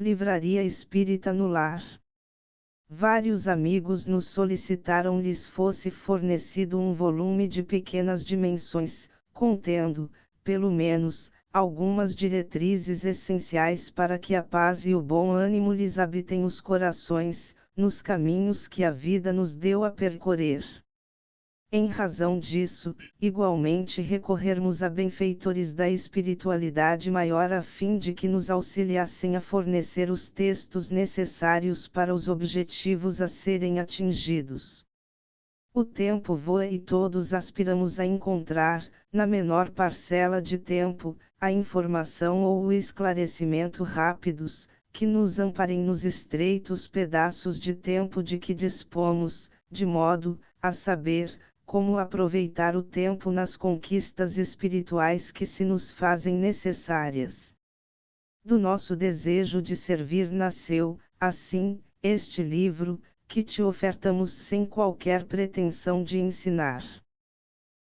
Livraria Espírita no Lar. Vários amigos nos solicitaram lhes fosse fornecido um volume de pequenas dimensões, contendo, pelo menos, algumas diretrizes essenciais para que a paz e o bom ânimo lhes habitem os corações, nos caminhos que a vida nos deu a percorrer. Em razão disso, igualmente recorrermos a benfeitores da espiritualidade maior a fim de que nos auxiliassem a fornecer os textos necessários para os objetivos a serem atingidos. O tempo voa e todos aspiramos a encontrar, na menor parcela de tempo, a informação ou o esclarecimento rápidos, que nos amparem nos estreitos pedaços de tempo de que dispomos, de modo, a saber, como aproveitar o tempo nas conquistas espirituais que se nos fazem necessárias. Do nosso desejo de servir nasceu, assim, este livro, que te ofertamos sem qualquer pretensão de ensinar.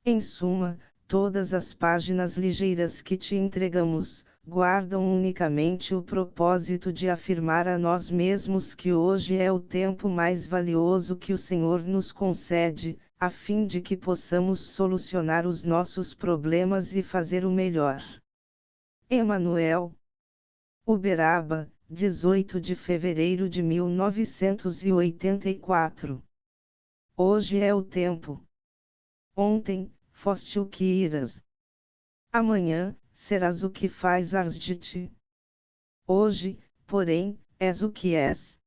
Em suma, todas as páginas ligeiras que te entregamos, guardam unicamente o propósito de afirmar a nós mesmos que hoje é o tempo mais valioso que o Senhor nos concede, a fim de que possamos solucionar os nossos problemas e fazer o melhor. Emanuel. Uberaba, 18 de fevereiro de 1984. Hoje é o tempo. Ontem, foste o que iras. Amanhã, serás o que faz ars de ti. Hoje, porém, és o que és.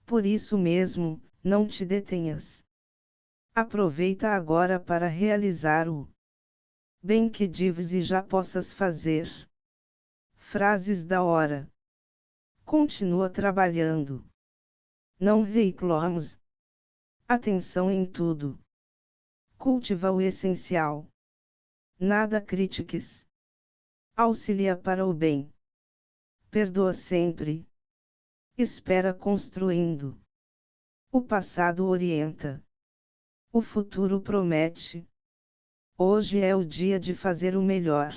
Por isso mesmo, não te detenhas. Aproveita agora para realizar o bem que deves e já possas fazer. Frases da hora. Continua trabalhando. Não reclames. Atenção em tudo. Cultiva o essencial. Nada critiques. Auxilia para o bem. Perdoa sempre. Espera construindo. O passado orienta. O futuro promete. Hoje é o dia de fazer o melhor.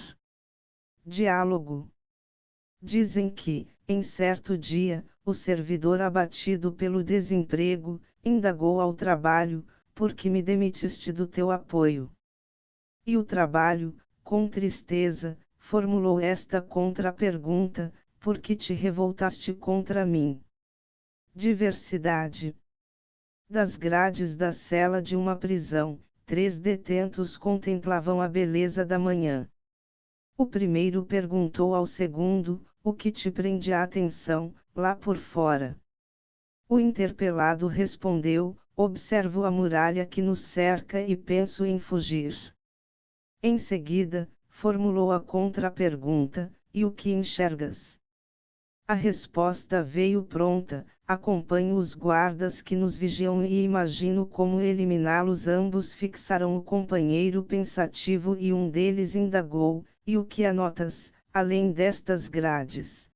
Diálogo. Dizem que, em certo dia, o servidor abatido pelo desemprego, indagou ao trabalho, por que me demitiste do teu apoio? E o trabalho, com tristeza, formulou esta contra-pergunta, por que te revoltaste contra mim? Diversidade. Das grades da cela de uma prisão, 3 detentos contemplavam a beleza da manhã. O primeiro perguntou ao segundo, o que te prende a atenção, lá por fora? O interpelado respondeu, observo a muralha que nos cerca e penso em fugir. Em seguida, formulou a contra-pergunta, e o que enxergas? A resposta veio pronta, acompanho os guardas que nos vigiam e imagino como eliminá-los. Ambos fixaram o companheiro pensativo e um deles indagou, e o que anotas, além destas grades?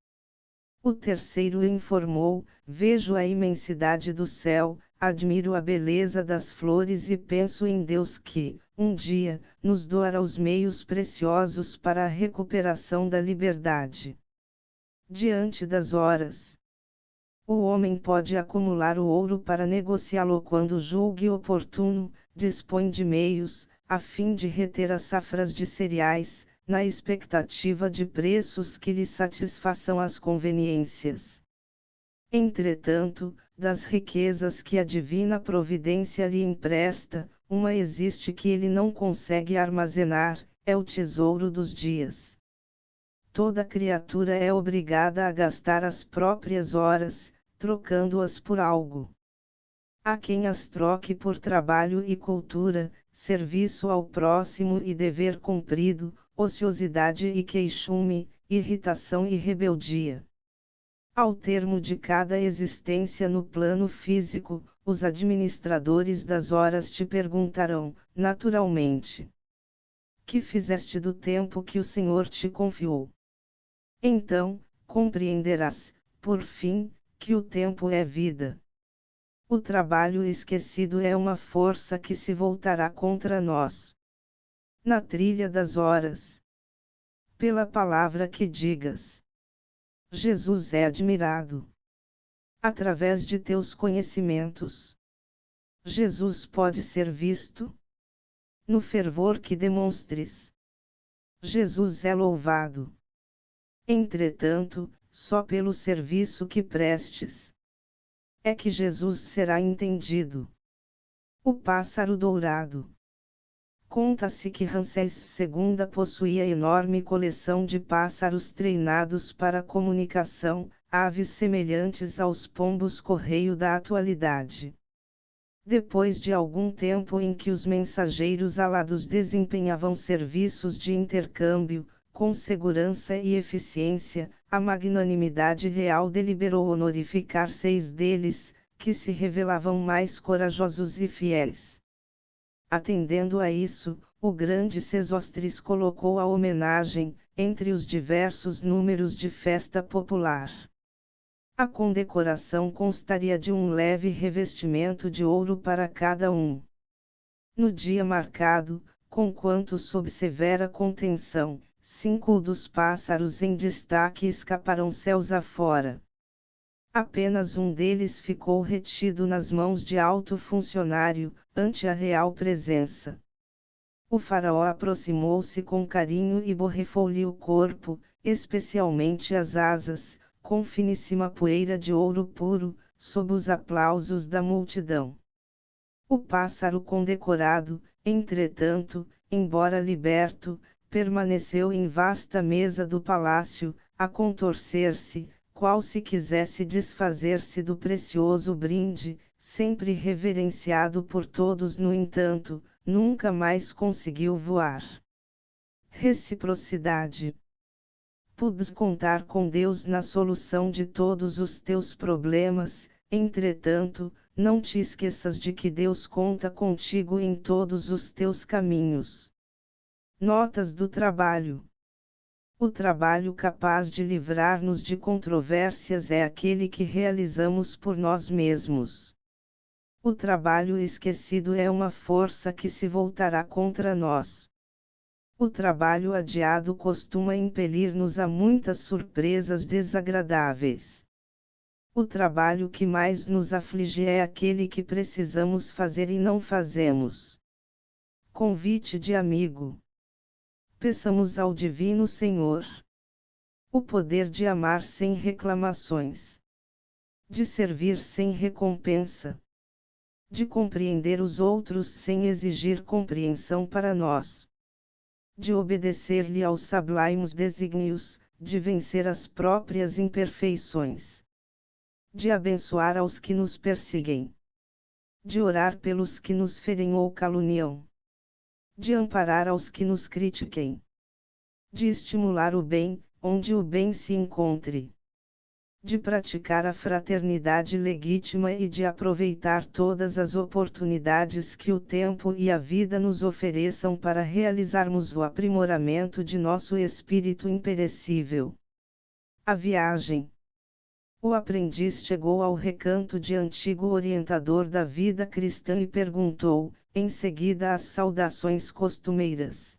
O terceiro informou, vejo a imensidade do céu, admiro a beleza das flores e penso em Deus que, um dia, nos doará os meios preciosos para a recuperação da liberdade. Diante das horas. O homem pode acumular o ouro para negociá-lo quando julgue oportuno, dispõe de meios, a fim de reter as safras de cereais, na expectativa de preços que lhe satisfaçam as conveniências. Entretanto, das riquezas que a divina providência lhe empresta, uma existe que ele não consegue armazenar, é o tesouro dos dias. Toda criatura é obrigada a gastar as próprias horas, trocando-as por algo. Há quem as troque por trabalho e cultura, serviço ao próximo e dever cumprido, ociosidade e queixume, irritação e rebeldia. Ao termo de cada existência no plano físico, os administradores das horas te perguntarão, naturalmente: que fizeste do tempo que o Senhor te confiou? Então, compreenderás, por fim, que o tempo é vida. O trabalho esquecido é uma força que se voltará contra nós. Na trilha das horas. Pela palavra que digas. Jesus é admirado através de teus conhecimentos. Jesus pode ser visto no fervor que demonstres. Jesus é louvado, entretanto, só pelo serviço que prestes é que Jesus será entendido. O pássaro dourado. Conta-se que Ramsés II possuía enorme coleção de pássaros treinados para comunicação, aves semelhantes aos pombos-correio da atualidade. Depois de algum tempo em que os mensageiros alados desempenhavam serviços de intercâmbio, com segurança e eficiência, a magnanimidade real deliberou honorificar 6 deles, que se revelavam mais corajosos e fiéis. Atendendo a isso, o grande Sesostris colocou a homenagem, entre os diversos números de festa popular. A condecoração constaria de um leve revestimento de ouro para cada um. No dia marcado, conquanto sob severa contenção, 5 dos pássaros em destaque escaparam céus afora. Apenas um deles ficou retido nas mãos de alto funcionário, ante a real presença. O faraó aproximou-se com carinho e borrifou-lhe o corpo, especialmente as asas, com finíssima poeira de ouro puro, sob os aplausos da multidão. O pássaro condecorado, entretanto, embora liberto, permaneceu em vasta mesa do palácio, a contorcer-se, qual se quisesse desfazer-se do precioso brinde, sempre reverenciado por todos. No entanto, nunca mais conseguiu voar. Reciprocidade. Podes contar com Deus na solução de todos os teus problemas, entretanto, não te esqueças de que Deus conta contigo em todos os teus caminhos. Notas do trabalho. O trabalho capaz de livrar-nos de controvérsias é aquele que realizamos por nós mesmos. O trabalho esquecido é uma força que se voltará contra nós. O trabalho adiado costuma impelir-nos a muitas surpresas desagradáveis. O trabalho que mais nos aflige é aquele que precisamos fazer e não fazemos. Convite de amigo. Peçamos ao Divino Senhor o poder de amar sem reclamações, de servir sem recompensa, de compreender os outros sem exigir compreensão para nós, de obedecer-lhe aos sublimes desígnios, de vencer as próprias imperfeições, de abençoar aos que nos perseguem, de orar pelos que nos ferem ou caluniam, de amparar aos que nos critiquem, de estimular o bem, onde o bem se encontre, de praticar a fraternidade legítima e de aproveitar todas as oportunidades que o tempo e a vida nos ofereçam para realizarmos o aprimoramento de nosso espírito imperecível. A viagem. O aprendiz chegou ao recanto de antigo orientador da vida cristã e perguntou, em seguida as saudações costumeiras: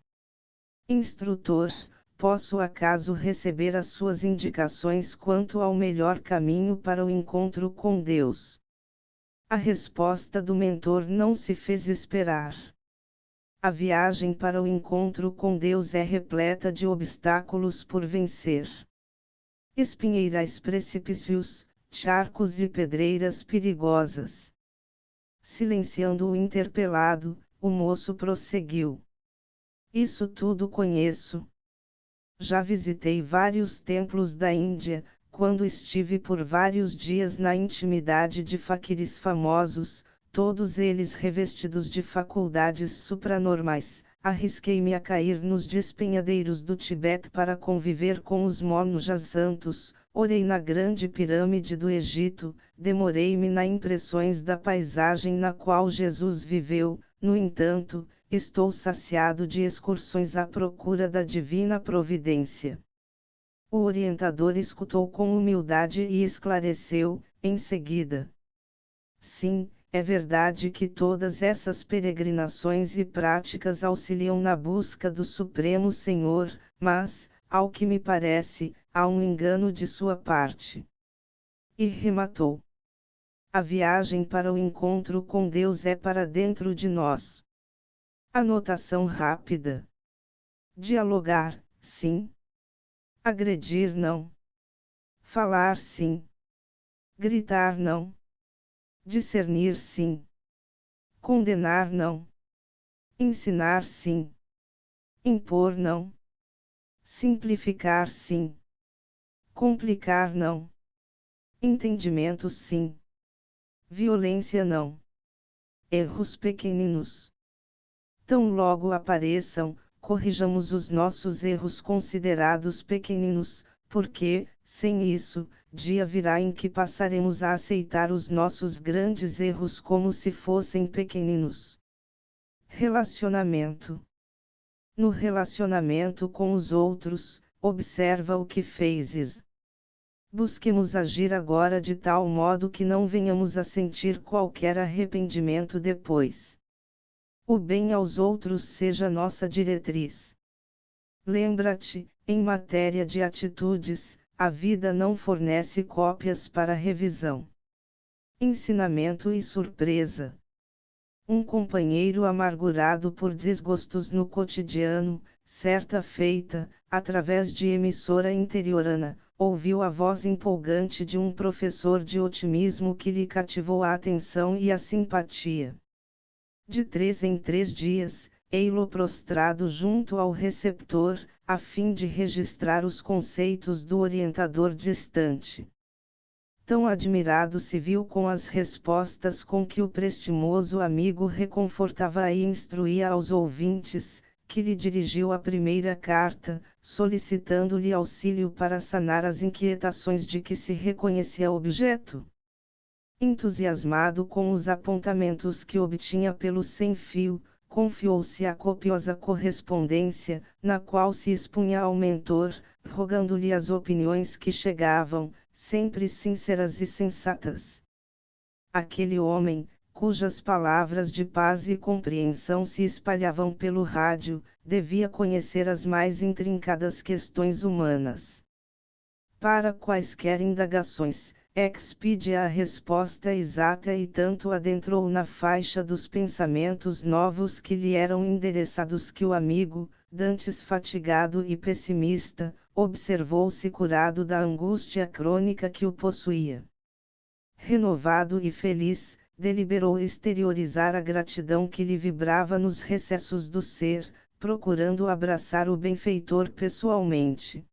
Instrutor, posso acaso receber as suas indicações quanto ao melhor caminho para o encontro com Deus? A resposta do mentor não se fez esperar. A viagem para o encontro com Deus é repleta de obstáculos por vencer. Espinheirais, precipícios, charcos e pedreiras perigosas. Silenciando o interpelado, o moço prosseguiu: Isso tudo conheço. Já visitei vários templos da Índia, quando estive por vários dias na intimidade de faquires famosos, todos eles revestidos de faculdades supranormais. Arrisquei-me a cair nos despenhadeiros do Tibete para conviver com os monjas santos, orei na grande pirâmide do Egito, demorei-me nas impressões da paisagem na qual Jesus viveu. No entanto, estou saciado de excursões à procura da divina providência. O orientador escutou com humildade e esclareceu, em seguida: Sim, é verdade que todas essas peregrinações e práticas auxiliam na busca do Supremo Senhor, mas, ao que me parece, há um engano de sua parte. E rematou: a viagem para o encontro com Deus é para dentro de nós. Anotação rápida. Dialogar, sim. Agredir, não. Falar, sim. Gritar, não. Discernir, sim. Condenar, não. Ensinar, sim. Impor, não. Simplificar, sim. Complicar, não. Entendimento, sim. Violência, não. Erros pequeninos. Tão logo apareçam, corrijamos os nossos erros considerados pequeninos, porque, sem isso, dia virá em que passaremos a aceitar os nossos grandes erros como se fossem pequeninos. Relacionamento. No relacionamento com os outros, observa o que fezes. Busquemos agir agora de tal modo que não venhamos a sentir qualquer arrependimento depois. O bem aos outros seja nossa diretriz. Lembra-te, em matéria de atitudes, a vida não fornece cópias para revisão. Ensinamento e surpresa. Um companheiro amargurado por desgostos no cotidiano, certa feita, através de emissora interiorana, ouviu a voz empolgante de um professor de otimismo que lhe cativou a atenção e a simpatia. De 3 em 3 dias, ei-lo prostrado junto ao receptor, a fim de registrar os conceitos do orientador distante. Tão admirado se viu com as respostas com que o prestimoso amigo reconfortava e instruía aos ouvintes, que lhe dirigiu a primeira carta, solicitando-lhe auxílio para sanar as inquietações de que se reconhecia objeto. Entusiasmado com os apontamentos que obtinha pelo sem-fio, confiou-se à copiosa correspondência, na qual se expunha ao mentor, rogando-lhe as opiniões que chegavam, sempre sinceras e sensatas. Aquele homem, cujas palavras de paz e compreensão se espalhavam pelo rádio, devia conhecer as mais intrincadas questões humanas. Para quaisquer indagações, expedia a resposta exata e tanto adentrou na faixa dos pensamentos novos que lhe eram endereçados que o amigo, dantes fatigado e pessimista, observou-se curado da angústia crônica que o possuía. Renovado e feliz, deliberou exteriorizar a gratidão que lhe vibrava nos recessos do ser, procurando abraçar o benfeitor pessoalmente.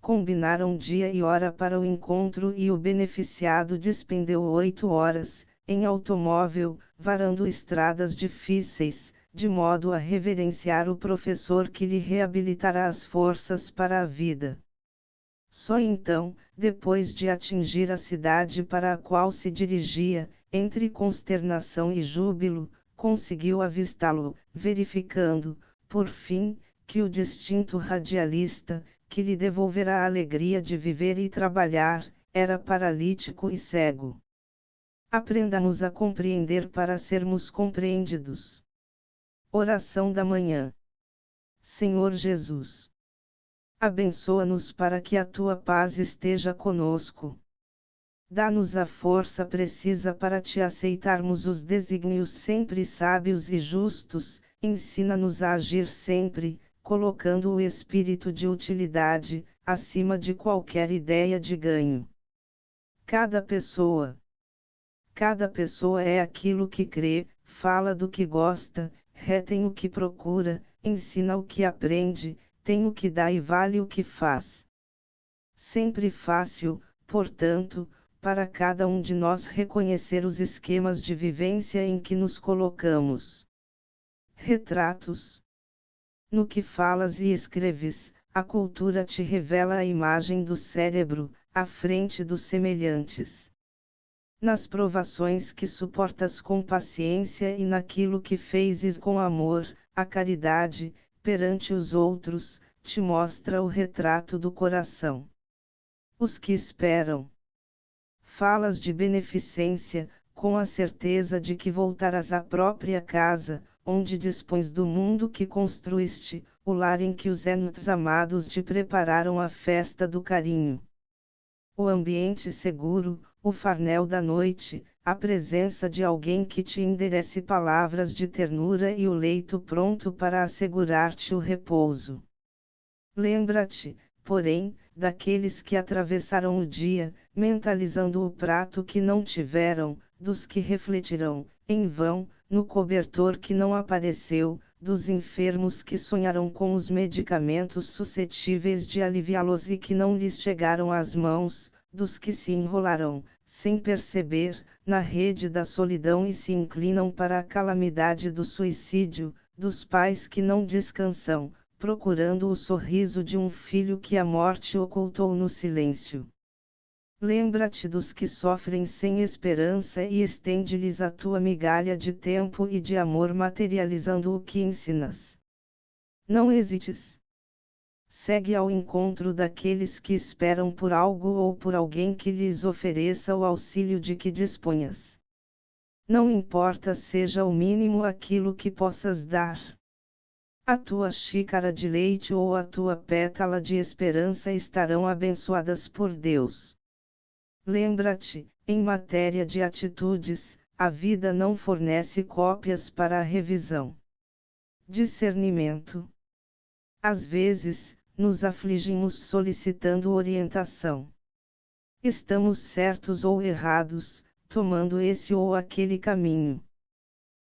Combinaram dia e hora para o encontro e o beneficiado despendeu 8 horas, em automóvel, varando estradas difíceis, de modo a reverenciar o professor que lhe reabilitará as forças para a vida. Só então, depois de atingir a cidade para a qual se dirigia, entre consternação e júbilo, conseguiu avistá-lo, verificando, por fim, que o distinto radialista, que lhe devolverá a alegria de viver e trabalhar, era paralítico e cego. Aprendamos a compreender para sermos compreendidos. Oração da manhã. Senhor Jesus, abençoa-nos para que a tua paz esteja conosco. Dá-nos a força precisa para te aceitarmos os desígnios sempre sábios e justos, ensina-nos a agir sempre, colocando o espírito de utilidade, acima de qualquer ideia de ganho. Cada pessoa é aquilo que crê, fala do que gosta, retém o que procura, ensina o que aprende, tem o que dá e vale o que faz. Sempre fácil, portanto, para cada um de nós reconhecer os esquemas de vivência em que nos colocamos. Retratos. No que falas e escreves, a cultura te revela a imagem do cérebro, à frente dos semelhantes. Nas provações que suportas com paciência e naquilo que fezes com amor, a caridade, perante os outros, te mostra o retrato do coração. Os que esperam. Falas de beneficência, com a certeza de que voltarás à própria casa, onde dispões do mundo que construíste, o lar em que os entes amados te prepararam a festa do carinho. O ambiente seguro, o farnel da noite, a presença de alguém que te enderece palavras de ternura e o leito pronto para assegurar-te o repouso. Lembra-te, porém, daqueles que atravessaram o dia, mentalizando o prato que não tiveram, dos que refletirão, em vão, no cobertor que não apareceu, dos enfermos que sonharam com os medicamentos suscetíveis de aliviá-los e que não lhes chegaram às mãos, dos que se enrolarão, sem perceber, na rede da solidão e se inclinam para a calamidade do suicídio, dos pais que não descansam, procurando o sorriso de um filho que a morte ocultou no silêncio. Lembra-te dos que sofrem sem esperança e estende-lhes a tua migalha de tempo e de amor materializando o que ensinas. Não hesites. Segue ao encontro daqueles que esperam por algo ou por alguém que lhes ofereça o auxílio de que disponhas. Não importa seja o mínimo aquilo que possas dar. A tua xícara de leite ou a tua pétala de esperança estarão abençoadas por Deus. Lembra-te, em matéria de atitudes, a vida não fornece cópias para a revisão. Discernimento. Às vezes, nos afligimos solicitando orientação. Estamos certos ou errados, tomando esse ou aquele caminho.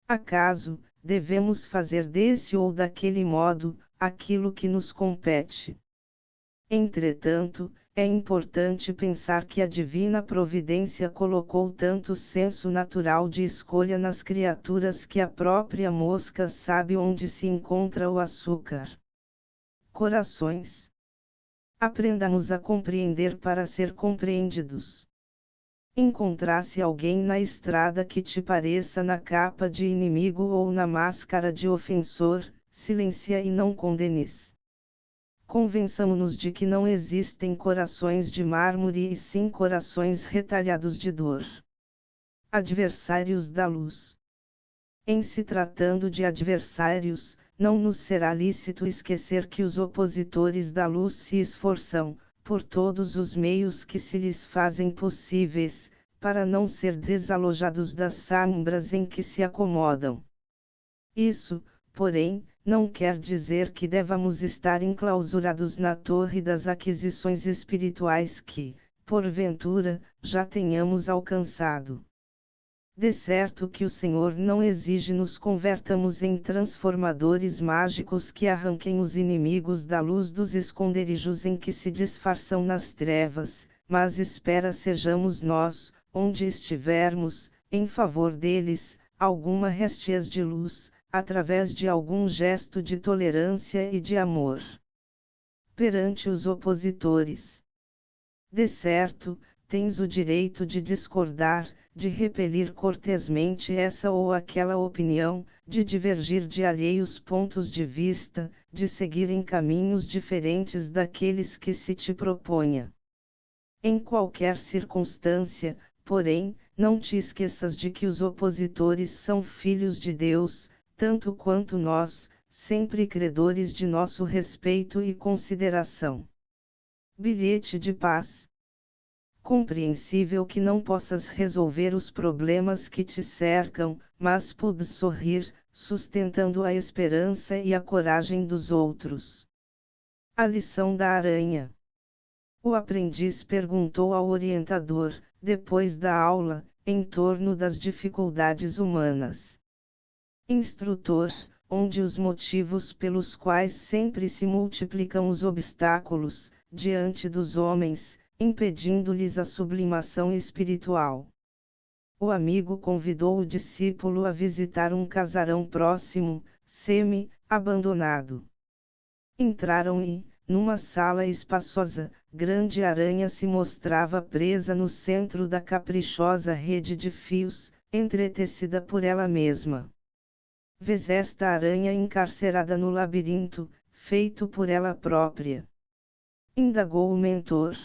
Acaso, devemos fazer desse ou daquele modo, aquilo que nos compete? Entretanto, é importante pensar que a divina providência colocou tanto senso natural de escolha nas criaturas que a própria mosca sabe onde se encontra o açúcar. Corações. Aprendamos a compreender para ser compreendidos. Encontrasse alguém na estrada que te pareça na capa de inimigo ou na máscara de ofensor, silencia e não condenes. Convençamo-nos de que não existem corações de mármore e sim corações retalhados de dor. Adversários da luz. Em se tratando de adversários, não nos será lícito esquecer que os opositores da luz se esforçam, por todos os meios que se lhes fazem possíveis, para não ser desalojados das sombras em que se acomodam. Isso, porém, não quer dizer que devamos estar enclausurados na torre das aquisições espirituais que, porventura, já tenhamos alcançado. De certo que o Senhor não exige nos convertamos em transformadores mágicos que arranquem os inimigos da luz dos esconderijos em que se disfarçam nas trevas, mas espera sejamos nós, onde estivermos, em favor deles, alguma réstia de luz, através de algum gesto de tolerância e de amor. Perante os opositores. De certo, tens o direito de discordar, de repelir cortesmente essa ou aquela opinião, de divergir de alheios pontos de vista, de seguir em caminhos diferentes daqueles que se te proponha. Em qualquer circunstância, porém, não te esqueças de que os opositores são filhos de Deus, tanto quanto nós, sempre credores de nosso respeito e consideração. Bilhete de paz. Compreensível que não possas resolver os problemas que te cercam, mas podes sorrir, sustentando a esperança e a coragem dos outros. A lição da aranha. O aprendiz perguntou ao orientador, depois da aula, em torno das dificuldades humanas. Instrutor, onde os motivos pelos quais sempre se multiplicam os obstáculos, diante dos homens, impedindo-lhes a sublimação espiritual. O amigo convidou o discípulo a visitar um casarão próximo, semi-abandonado. Entraram e, numa sala espaçosa, grande aranha se mostrava presa no centro da caprichosa rede de fios, entretecida por ela mesma. Vês esta aranha encarcerada no labirinto, feito por ela própria? Indagou o mentor.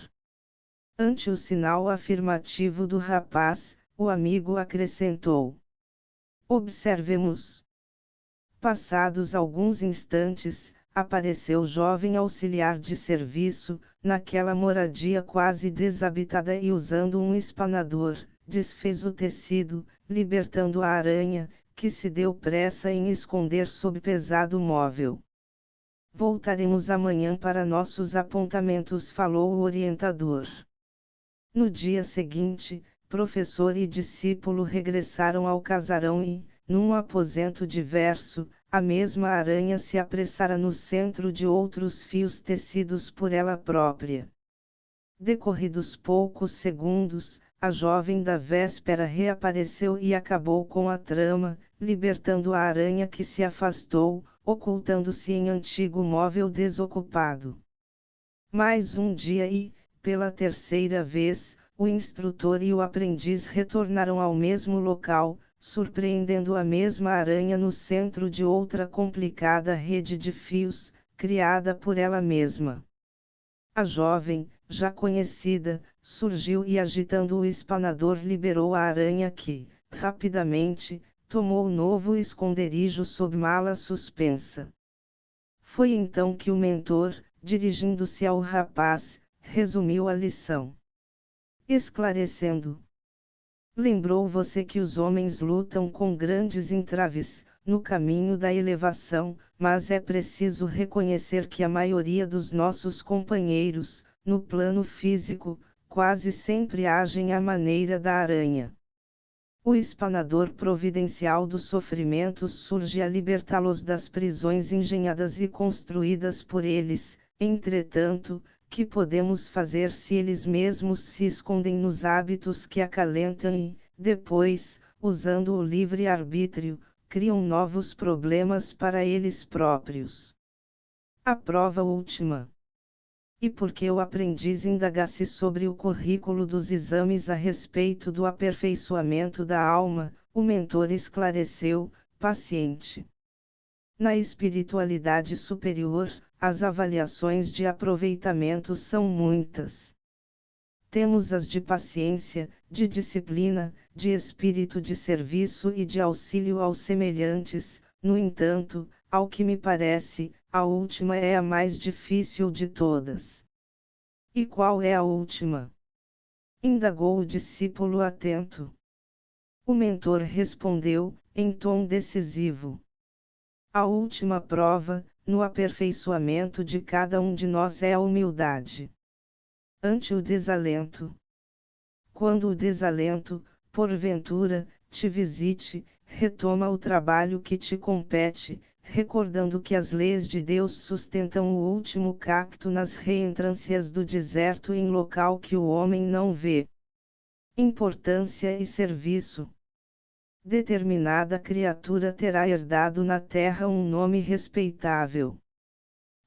Ante o sinal afirmativo do rapaz, o amigo acrescentou: observemos. Passados alguns instantes, apareceu jovem auxiliar de serviço, naquela moradia quase desabitada e usando um espanador, desfez o tecido, libertando a aranha, que se deu pressa em esconder sob pesado móvel. Voltaremos amanhã para nossos apontamentos, falou o orientador. No dia seguinte, professor e discípulo regressaram ao casarão e, num aposento diverso, a mesma aranha se apressara no centro de outros fios tecidos por ela própria. Decorridos poucos segundos, a jovem da véspera reapareceu e acabou com a trama, libertando a aranha que se afastou, ocultando-se em antigo móvel desocupado. Mais um dia e, pela terceira vez, o instrutor e o aprendiz retornaram ao mesmo local, surpreendendo a mesma aranha no centro de outra complicada rede de fios, criada por ela mesma. A jovem, já conhecida, surgiu e agitando o espanador liberou a aranha que, rapidamente, tomou novo esconderijo sob mala suspensa. Foi então que o mentor, dirigindo-se ao rapaz, resumiu a lição. Esclarecendo. Lembrou você que os homens lutam com grandes entraves, no caminho da elevação, mas é preciso reconhecer que a maioria dos nossos companheiros, no plano físico, quase sempre agem à maneira da aranha. O espanador providencial dos sofrimentos surge a libertá-los das prisões engenhadas e construídas por eles, entretanto, que podemos fazer se eles mesmos se escondem nos hábitos que acalentam e, depois, usando o livre-arbítrio, criam novos problemas para eles próprios? A prova última. E porque o aprendiz indagasse sobre o currículo dos exames a respeito do aperfeiçoamento da alma, o mentor esclareceu, paciente. Na espiritualidade superior, as avaliações de aproveitamento são muitas. Temos as de paciência, de disciplina, de espírito de serviço e de auxílio aos semelhantes. No entanto, ao que me parece, a última é a mais difícil de todas. E qual é a última? Indagou o discípulo atento. O mentor respondeu, em tom decisivo. A última prova, no aperfeiçoamento de cada um de nós é a humildade. Ante o desalento. Quando o desalento, porventura, te visite, retoma o trabalho que te compete, recordando que as leis de Deus sustentam o último cacto nas reentrâncias do deserto em local que o homem não vê. Importância e serviço. Determinada criatura terá herdado na terra um nome respeitável.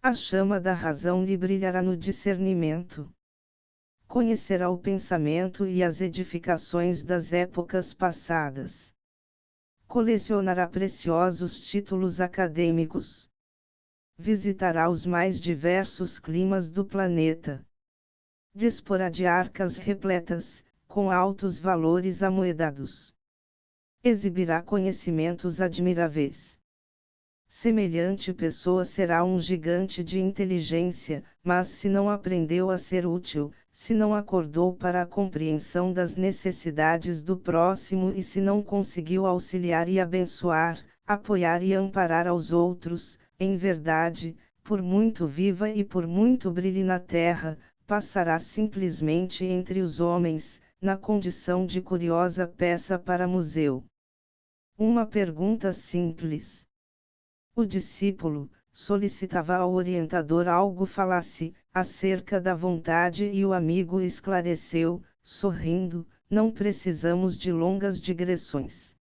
A chama da razão lhe brilhará no discernimento. Conhecerá o pensamento e as edificações das épocas passadas. Colecionará preciosos títulos acadêmicos. Visitará os mais diversos climas do planeta. Disporá de arcas repletas, com altos valores amoedados. Exibirá conhecimentos admiráveis. Semelhante pessoa será um gigante de inteligência, mas se não aprendeu a ser útil, se não acordou para a compreensão das necessidades do próximo e se não conseguiu auxiliar e abençoar, apoiar e amparar aos outros, em verdade, por muito viva e por muito brilhe na terra, passará simplesmente entre os homens, na condição de curiosa peça para museu. Uma pergunta simples. O discípulo solicitava ao orientador algo falasse acerca da vontade e o amigo esclareceu, sorrindo, não precisamos de longas digressões.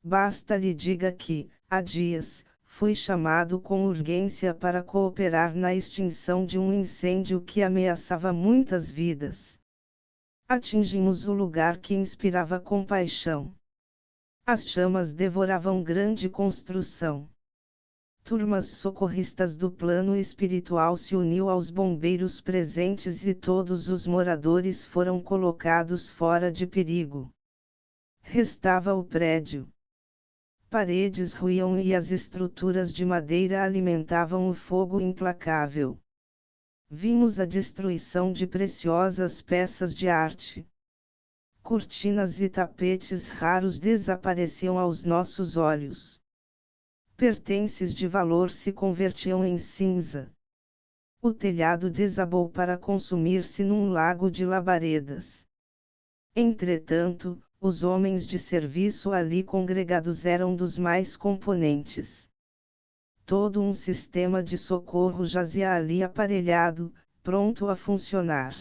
Basta lhe diga que, há dias, fui chamado com urgência para cooperar na extinção de um incêndio que ameaçava muitas vidas. Atingimos o lugar que inspirava compaixão. As chamas devoravam grande construção. Turmas socorristas do plano espiritual se uniu aos bombeiros presentes e todos os moradores foram colocados fora de perigo. Restava o prédio. Paredes ruíam e as estruturas de madeira alimentavam o fogo implacável. Vimos a destruição de preciosas peças de arte. Cortinas e tapetes raros desapareciam aos nossos olhos. Pertences de valor se convertiam em cinza. O telhado desabou para consumir-se num lago de labaredas. Entretanto, os homens de serviço ali congregados eram dos mais componentes. Todo um sistema de socorro jazia ali aparelhado, pronto a funcionar.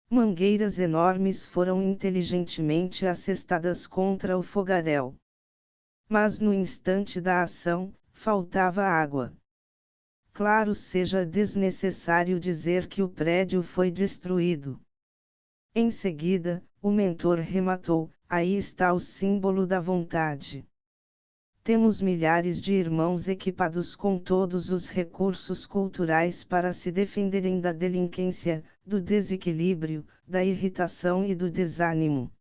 Mangueiras enormes foram inteligentemente assestadas contra o fogaréu. Mas no instante da ação, faltava água. Claro seja desnecessário dizer que o prédio foi destruído. Em seguida, o mentor rematou: aí está o símbolo da vontade. Temos milhares de irmãos equipados com todos os recursos culturais para se defenderem da delinquência, do desequilíbrio, da irritação e do desânimo.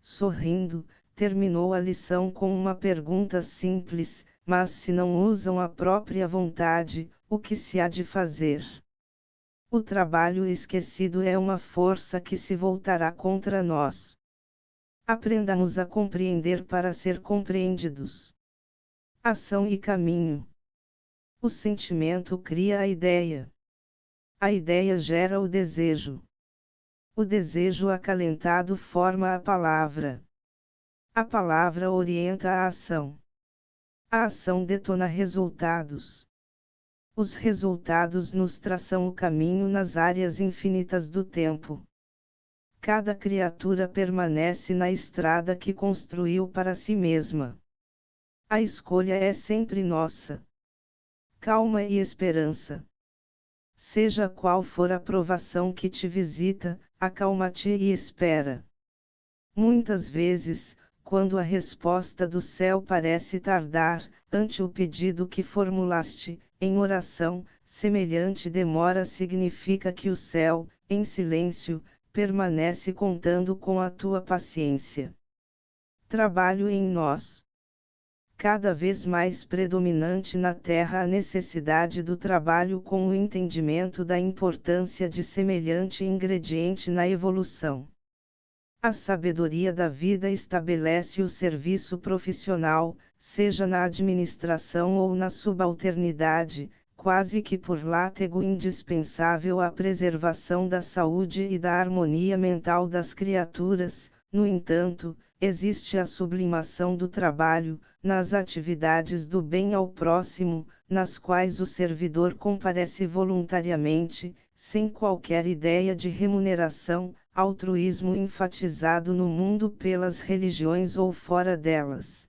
Sorrindo, terminou a lição com uma pergunta simples: mas se não usam a própria vontade, o que se há de fazer? O trabalho esquecido é uma força que se voltará contra nós. Aprendamos a compreender para ser compreendidos. Ação e caminho. O sentimento cria a ideia. A ideia gera o desejo. O desejo acalentado forma a palavra. A palavra orienta a ação. A ação detona resultados. Os resultados nos traçam o caminho nas áreas infinitas do tempo. Cada criatura permanece na estrada que construiu para si mesma. A escolha é sempre nossa. Calma e esperança. Seja qual for a provação que te visita, acalma-te e espera. Muitas vezes, quando a resposta do céu parece tardar, ante o pedido que formulaste, em oração, semelhante demora significa que o céu, em silêncio, permanece contando com a tua paciência. Trabalho em nós. Cada vez mais predominante na Terra a necessidade do trabalho com o entendimento da importância de semelhante ingrediente na evolução. A sabedoria da vida estabelece o serviço profissional, seja na administração ou na subalternidade, quase que por látego indispensável à preservação da saúde e da harmonia mental das criaturas. No entanto, existe a sublimação do trabalho, nas atividades do bem ao próximo, nas quais o servidor comparece voluntariamente, sem qualquer ideia de remuneração, altruísmo enfatizado no mundo pelas religiões ou fora delas.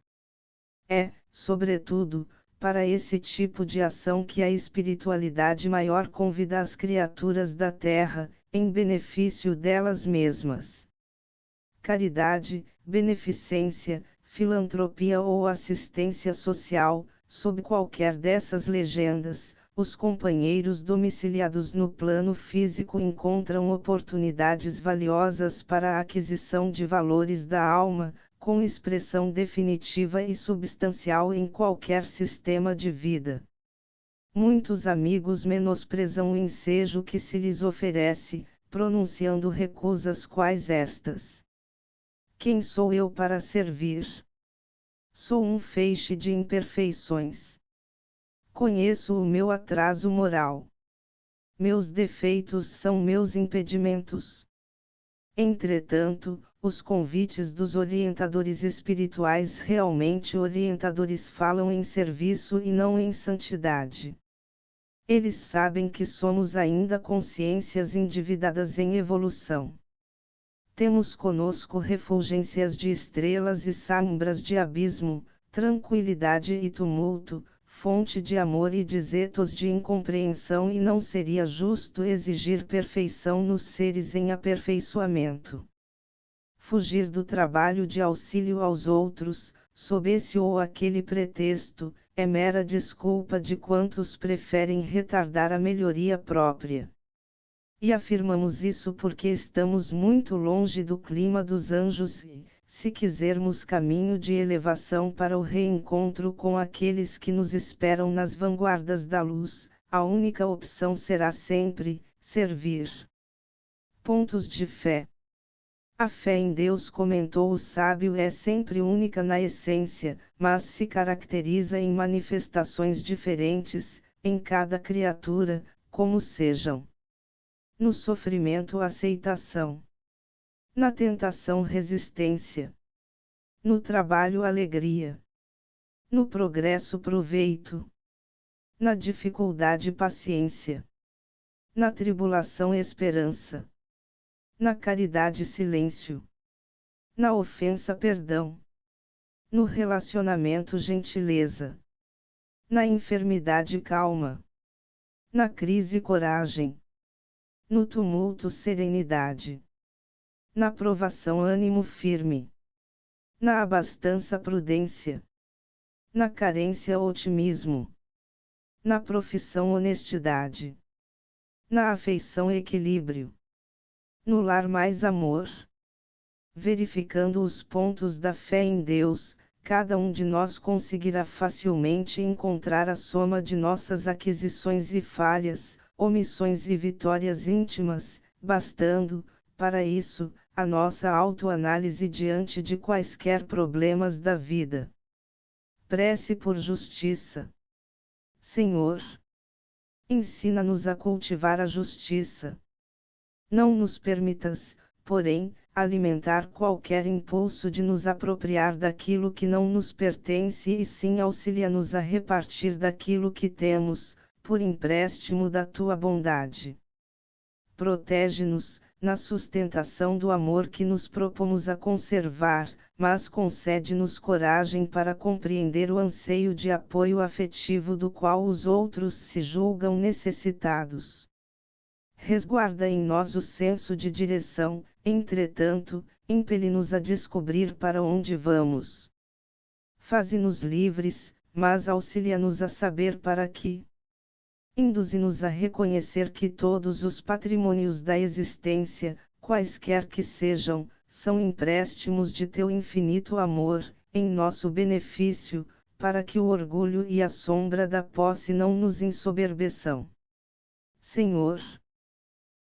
Sobretudo, para esse tipo de ação que a espiritualidade maior convida as criaturas da Terra, em benefício delas mesmas. Caridade, beneficência, filantropia ou assistência social, sob qualquer dessas legendas, os companheiros domiciliados no plano físico encontram oportunidades valiosas para a aquisição de valores da alma, com expressão definitiva e substancial em qualquer sistema de vida. Muitos amigos menosprezam o ensejo que se lhes oferece, pronunciando recusas quais estas: quem sou eu para servir? Sou um feixe de imperfeições. Conheço o meu atraso moral. Meus defeitos são meus impedimentos. Entretanto, os convites dos orientadores espirituais realmente orientadores falam em serviço e não em santidade. Eles sabem que somos ainda consciências endividadas em evolução. Temos conosco refulgências de estrelas e sombras de abismo, tranquilidade e tumulto, fonte de amor e dizetos de incompreensão, e não seria justo exigir perfeição nos seres em aperfeiçoamento. Fugir do trabalho de auxílio aos outros, sob esse ou aquele pretexto, é mera desculpa de quantos preferem retardar a melhoria própria. E afirmamos isso porque estamos muito longe do clima dos anjos e, se quisermos caminho de elevação para o reencontro com aqueles que nos esperam nas vanguardas da luz, a única opção será sempre servir. Pontos de fé. A fé em Deus, comentou o sábio, é sempre única na essência, mas se caracteriza em manifestações diferentes, em cada criatura, como sejam: no sofrimento, aceitação; na tentação, resistência; no trabalho, alegria; no progresso, proveito; na dificuldade, paciência; na tribulação, esperança; na caridade, silêncio; na ofensa, perdão; no relacionamento, gentileza; na enfermidade, calma; na crise, coragem; no tumulto, serenidade; na provação, ânimo firme; na abastança, prudência; na carência, otimismo; na profissão, honestidade; na afeição, equilíbrio; no lar, mais amor. Verificando os pontos da fé em Deus, cada um de nós conseguirá facilmente encontrar a soma de nossas aquisições e falhas, omissões e vitórias íntimas, bastando, para isso, a nossa autoanálise diante de quaisquer problemas da vida. Prece por justiça. Senhor, ensina-nos a cultivar a justiça. Não nos permitas, porém, alimentar qualquer impulso de nos apropriar daquilo que não nos pertence, e sim auxilia-nos a repartir daquilo que temos, por empréstimo da tua bondade. Protege-nos, na sustentação do amor que nos propomos a conservar, mas concede-nos coragem para compreender o anseio de apoio afetivo do qual os outros se julgam necessitados. Resguarda em nós o senso de direção, entretanto, impele-nos a descobrir para onde vamos. Faze-nos livres, mas auxilia-nos a saber para que. Induze-nos a reconhecer que todos os patrimônios da existência, quaisquer que sejam, são empréstimos de teu infinito amor, em nosso benefício, para que o orgulho e a sombra da posse não nos ensoberbeçam. Senhor,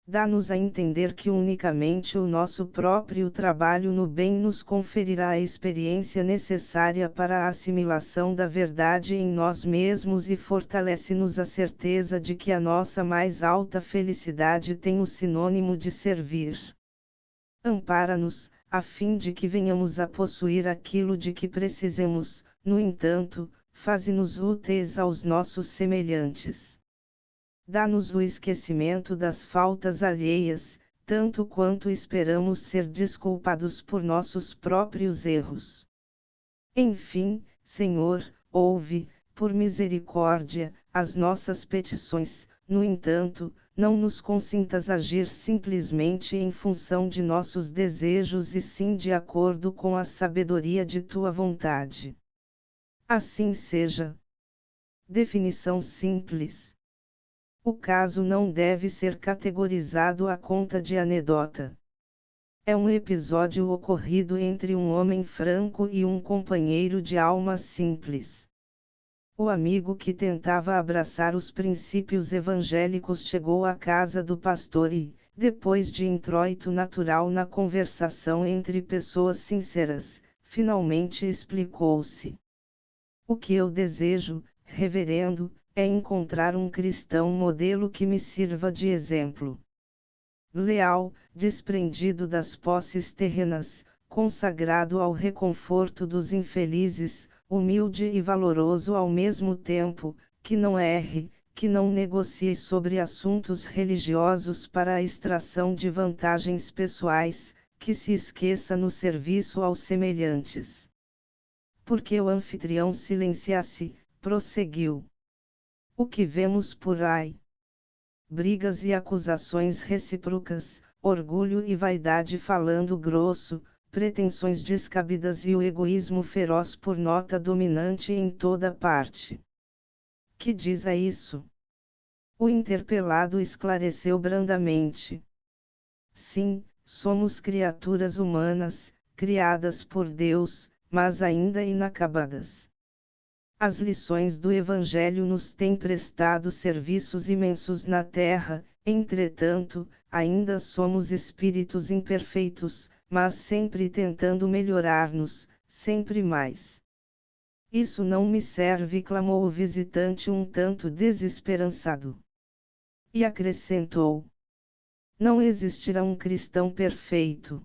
dá-nos a entender que unicamente o nosso próprio trabalho no bem nos conferirá a experiência necessária para a assimilação da verdade em nós mesmos e fortalece-nos a certeza de que a nossa mais alta felicidade tem o sinônimo de servir. Ampara-nos, a fim de que venhamos a possuir aquilo de que precisemos, no entanto, faze-nos úteis aos nossos semelhantes. Dá-nos o esquecimento das faltas alheias, tanto quanto esperamos ser desculpados por nossos próprios erros. Enfim, Senhor, ouve, por misericórdia, as nossas petições, no entanto, não nos consintas agir simplesmente em função de nossos desejos e sim de acordo com a sabedoria de tua vontade. Assim seja. Definição simples. O caso não deve ser categorizado à conta de anedota. É um episódio ocorrido entre um homem franco e um companheiro de alma simples. O amigo que tentava abraçar os princípios evangélicos chegou à casa do pastor e, depois de introito natural na conversação entre pessoas sinceras, finalmente explicou-se. O que eu desejo, reverendo, é encontrar um cristão modelo que me sirva de exemplo. Leal, desprendido das posses terrenas, consagrado ao reconforto dos infelizes, humilde e valoroso ao mesmo tempo, que não erre, que não negocie sobre assuntos religiosos para a extração de vantagens pessoais, que se esqueça no serviço aos semelhantes. Porque o anfitrião silenciasse, prosseguiu. O que vemos por aí? Brigas e acusações recíprocas, orgulho e vaidade falando grosso, pretensões descabidas e o egoísmo feroz por nota dominante em toda parte. Que diz a isso? O interpelado esclareceu brandamente. Sim, somos criaturas humanas, criadas por Deus, mas ainda inacabadas. As lições do Evangelho nos têm prestado serviços imensos na terra, entretanto, ainda somos espíritos imperfeitos, mas sempre tentando melhorar-nos, sempre mais. Isso não me serve, clamou o visitante um tanto desesperançado. E acrescentou: não existirá um cristão perfeito.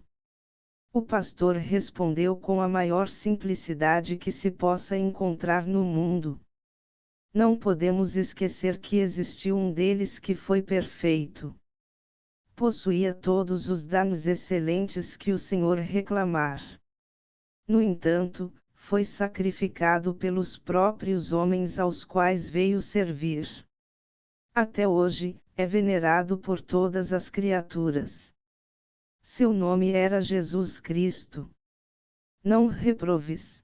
O pastor respondeu com a maior simplicidade que se possa encontrar no mundo. Não podemos esquecer que existiu um deles que foi perfeito. Possuía todos os danos excelentes que o Senhor reclamar. No entanto, foi sacrificado pelos próprios homens aos quais veio servir. Até hoje, é venerado por todas as criaturas. Seu nome era Jesus Cristo. Não reproves.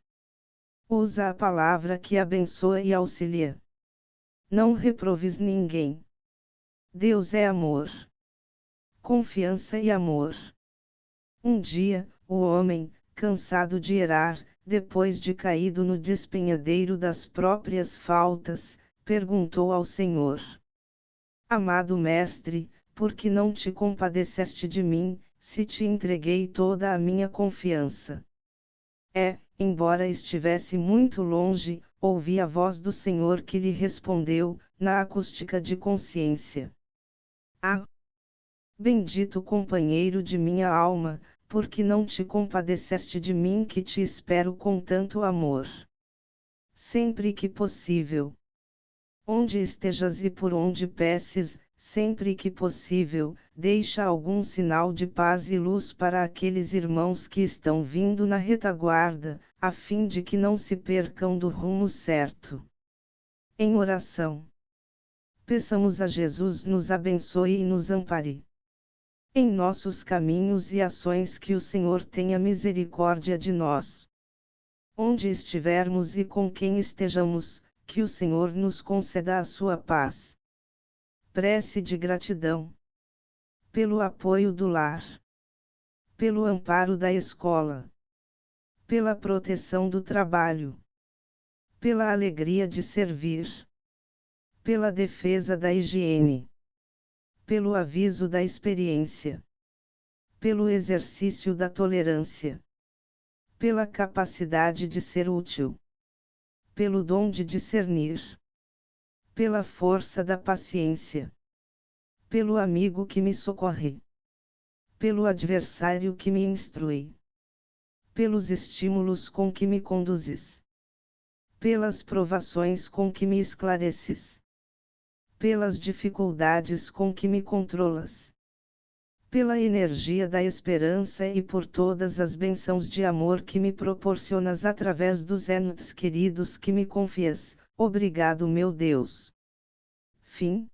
Usa a palavra que abençoa e auxilia. Não reproves ninguém. Deus é amor. Confiança e amor. Um dia, o homem, cansado de errar, depois de caído no despenhadeiro das próprias faltas, perguntou ao Senhor: amado Mestre, por que não te compadeceste de mim, se te entreguei toda a minha confiança? Embora estivesse muito longe, ouvi a voz do Senhor que lhe respondeu, na acústica de consciência: ah! Bendito companheiro de minha alma, por que não te compadeceste de mim que te espero com tanto amor? Sempre que possível. Onde estejas e por onde peces, sempre que possível, deixa algum sinal de paz e luz para aqueles irmãos que estão vindo na retaguarda, a fim de que não se percam do rumo certo. Em oração, peçamos a Jesus nos abençoe e nos ampare em nossos caminhos e ações, que o Senhor tenha misericórdia de nós. Onde estivermos e com quem estejamos, que o Senhor nos conceda a sua paz. Prece de gratidão. Pelo apoio do lar. Pelo amparo da escola. Pela proteção do trabalho. Pela alegria de servir. Pela defesa da higiene. Pelo aviso da experiência. Pelo exercício da tolerância. Pela capacidade de ser útil. Pelo dom de discernir. Pela força da paciência. Pelo amigo que me socorre. Pelo adversário que me instrui. Pelos estímulos com que me conduzes. Pelas provações com que me esclareces. Pelas dificuldades com que me controlas. Pela energia da esperança e por todas as bênçãos de amor que me proporcionas através dos entes queridos que me confias. Obrigado, meu Deus. Fim.